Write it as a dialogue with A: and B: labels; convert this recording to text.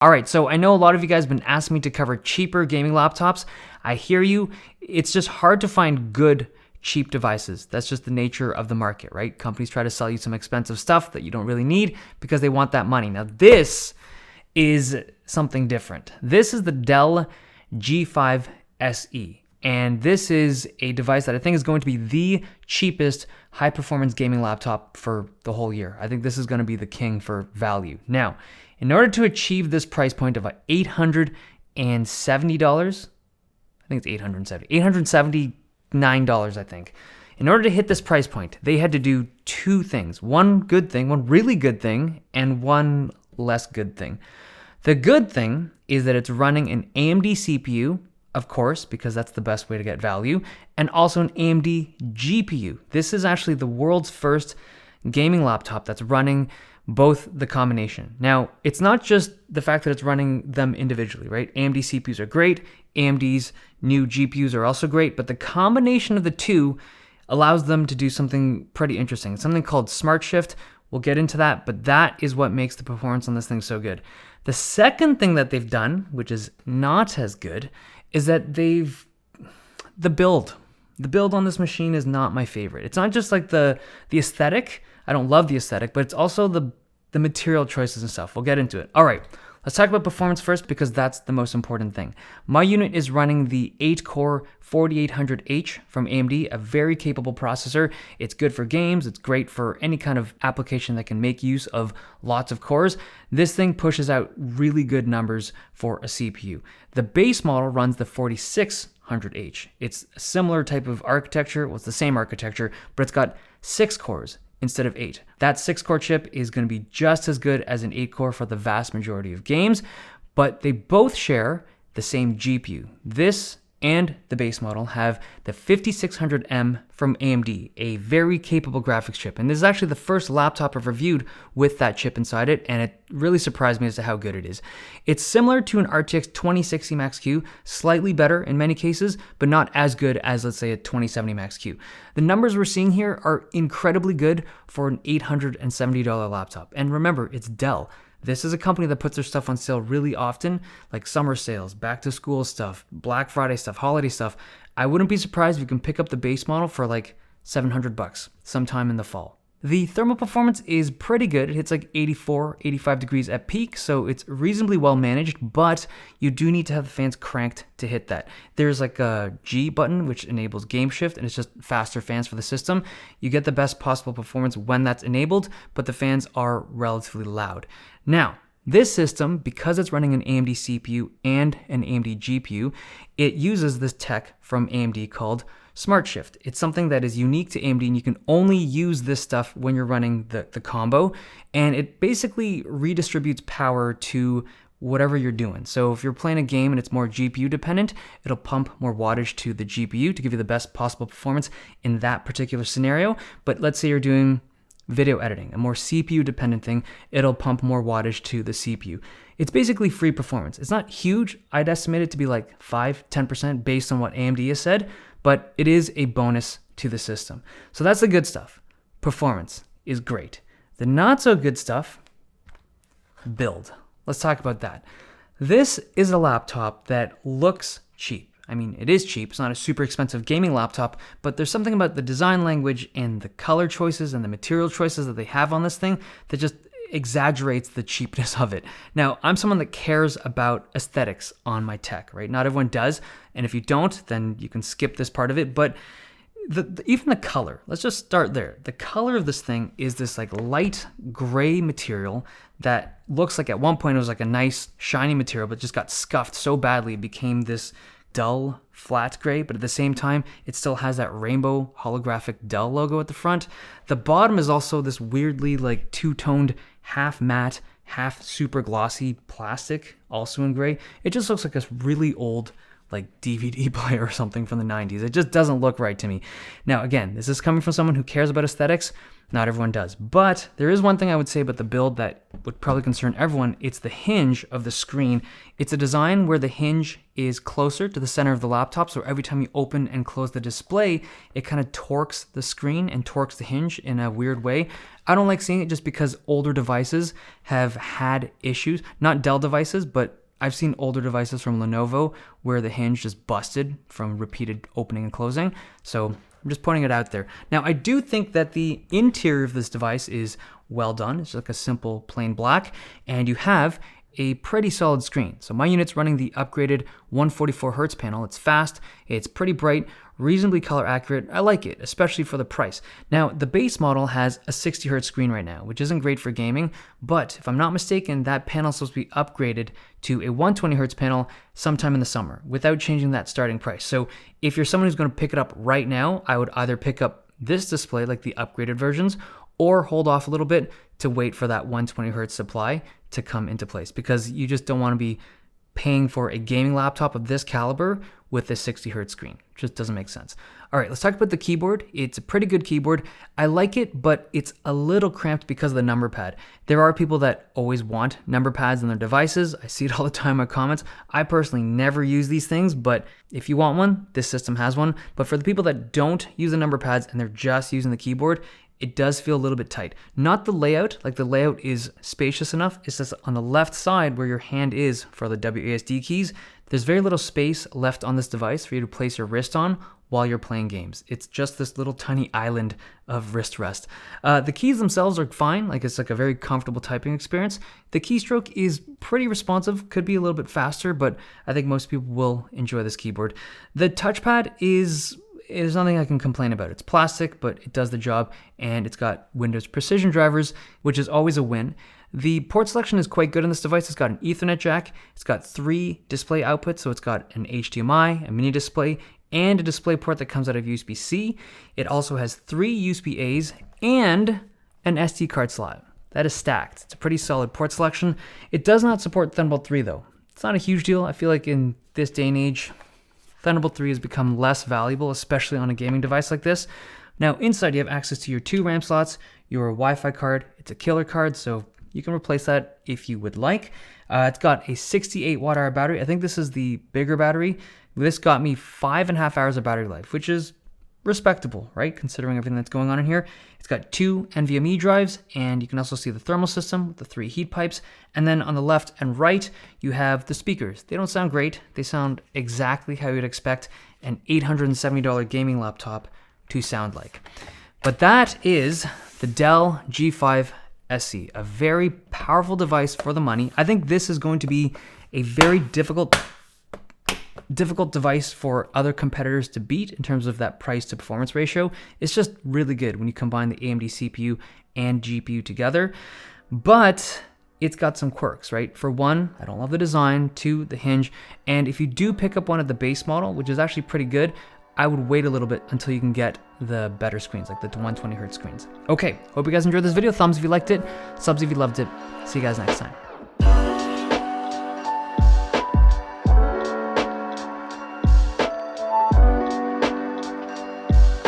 A: All right, so I know a lot of you guys have been asking me to cover cheaper gaming laptops. I hear you. It's just hard to find good, cheap devices. That's just the nature of the market, right? Companies try to sell you some expensive stuff that you don't really need because they want that money. Now, this is something different. This is the Dell G5 SE. And this is a device that I think is going to be the cheapest high-performance gaming laptop for the whole year. I think this is going to be the king for value. Now, in order to achieve this price point of $870, I think it's $879, I think. In order to hit this price point, they had to do two things. One good thing, one really good thing, and one less good thing. The good thing is that it's running an AMD CPU, of course, because that's the best way to get value, and also an AMD GPU. This is actually the world's first gaming laptop that's running both the combination. Now, it's not just the fact that it's running them individually, right? AMD CPUs are great, AMD's new GPUs are also great, but the combination of the two allows them to do something pretty interesting. It's something called Smart Shift. We'll get into that, but that is what makes the performance on this thing so good. The second thing that they've done, which is not as good, is that the build on this machine is not my favorite. It's not just like the aesthetic. I don't love the aesthetic, but it's also the material choices and stuff. We'll get into it. All right, let's talk about performance first because that's the most important thing. My unit is running the 8-core 4800H from AMD, a very capable processor. It's good for games. It's great for any kind of application that can make use of lots of cores. This thing pushes out really good numbers for a CPU. The base model runs the 4600H. It's a similar type of architecture. Well, it's the same architecture, but it's got 6 cores instead of 8. That 6-core chip is going to be just as good as an 8-core for the vast majority of games, but they both share the same GPU. This and the base model have the 5600M from AMD, a very capable graphics chip. And this is actually the first laptop I've reviewed with that chip inside it, and it really surprised me as to how good it is. It's similar to an RTX 2060 Max-Q, slightly better in many cases, but not as good as, let's say, a 2070 Max-Q. The numbers we're seeing here are incredibly good for an $870 laptop. And remember, it's Dell. This is a company that puts their stuff on sale really often, like summer sales, back to school stuff, Black Friday stuff, holiday stuff. I wouldn't be surprised if you can pick up the base model for like $700 sometime in the fall. The thermal performance is pretty good. It hits like 84, 85 degrees at peak, so it's reasonably well managed, but you do need to have the fans cranked to hit that. There's like a G button, which enables game shift, and it's just faster fans for the system. You get the best possible performance when that's enabled, but the fans are relatively loud. Now, this system, because it's running an AMD CPU and an AMD GPU, it uses this tech from AMD called Smart Shift. It's something that is unique to AMD, and you can only use this stuff when you're running the combo, and it basically redistributes power to whatever you're doing. So if you're playing a game and it's more GPU dependent, it'll pump more wattage to the GPU to give you the best possible performance in that particular scenario. But let's say you're doing video editing, a more CPU dependent thing, it'll pump more wattage to the CPU. It's basically free performance. It's not huge. I'd estimate it to be like 5-10% based on what AMD has said, but it is a bonus to the system. So that's the good stuff. Performance is great. The not so good stuff, build. Let's talk about that. This is a laptop that looks cheap. I mean, it is cheap. It's not a super expensive gaming laptop, but there's something about the design language and the color choices and the material choices that they have on this thing that just exaggerates the cheapness of it. Now, I'm someone that cares about aesthetics on my tech, right? Not everyone does, and if you don't, then you can skip this part of it, but even the color, let's just start there. The color of this thing is this like light gray material that looks like at one point it was like a nice shiny material, but just got scuffed so badly it became this dull flat gray, but at the same time it still has that rainbow holographic Dell logo at the front. The bottom is also this weirdly like two-toned half matte, half super glossy plastic, also in gray. It just looks like this really old like DVD player or something from the 90s. It just doesn't look right to me. Now, again, this is coming from someone who cares about aesthetics. Not everyone does. But there is one thing I would say about the build that would probably concern everyone. It's the hinge of the screen. It's a design where the hinge is closer to the center of the laptop, so every time you open and close the display, it kind of torques the screen and torques the hinge in a weird way. I don't like seeing it just because older devices have had issues. Not Dell devices, but I've seen older devices from Lenovo where the hinge just busted from repeated opening and closing. So I'm just pointing it out there. Now, I do think that the interior of this device is well done. It's like a simple plain black, and you have a pretty solid screen. So my unit's running the upgraded 144 Hz panel. It's fast, it's pretty bright, reasonably color accurate. I like it, especially for the price. Now, the base model has a 60 Hz screen right now, which isn't great for gaming, but if I'm not mistaken, that panel is supposed to be upgraded to a 120 Hz panel sometime in the summer without changing that starting price. So if you're someone who's going to pick it up right now, I would either pick up this display, like the upgraded versions, or hold off a little bit to wait for that 120 Hz supply to come into place, because you just don't want to be paying for a gaming laptop of this caliber with a 60 Hz screen. It just doesn't make sense. All right, let's talk about the keyboard. It's a pretty good keyboard. I like it, but it's a little cramped because of the number pad. There are people that always want number pads on their devices. I see it all the time in my comments. I personally never use these things, but if you want one, this system has one. But for the people that don't use the number pads and they're just using the keyboard, it does feel a little bit tight. Not the layout, like the layout is spacious enough. It's just on the left side where your hand is for the WASD keys, there's very little space left on this device for you to place your wrist on while you're playing games. It's just this little tiny island of wrist rest. The keys themselves are fine, like it's like a very comfortable typing experience. The keystroke is pretty responsive, could be a little bit faster, but I think most people will enjoy this keyboard. The touchpad there's nothing I can complain about. It's plastic, but it does the job, and it's got Windows Precision drivers, which is always a win. The port selection is quite good on this device. It's got an Ethernet jack, it's got 3 display outputs, so it's got an HDMI, a mini display, and a display port that comes out of USB-C. It also has 3 USB-As and an SD card slot. That is stacked. It's a pretty solid port selection. It does not support Thunderbolt 3 though. It's not a huge deal. I feel like in this day and age, Thunderbolt 3 has become less valuable, especially on a gaming device like this. Now, inside you have access to your 2 RAM slots, your Wi-Fi card. It's a killer card, so you can replace that if you would like. It's got a 68 watt-hour battery. I think this is the bigger battery. This got me 5.5 hours of battery life, which is respectable, right? Considering everything that's going on in here. It's got 2 NVMe drives, and you can also see the thermal system with the 3 heat pipes. And then on the left and right, you have the speakers. They don't sound great. They sound exactly how you'd expect an $870 gaming laptop to sound like. But that is the Dell G5 SE, a very powerful device for the money. I think this is going to be a very difficult device for other competitors to beat in terms of that price to performance ratio. It's just really good when you combine the AMD CPU and GPU together, but it's got some quirks, right? For one, I don't love the design. 2, the hinge. And if you do pick up one of the base model, which is actually pretty good, I would wait a little bit until you can get the better screens, like the 120 Hz screens. Okay, hope you guys enjoyed this video. Thumbs if you liked it, subs if you loved it. See you guys next time.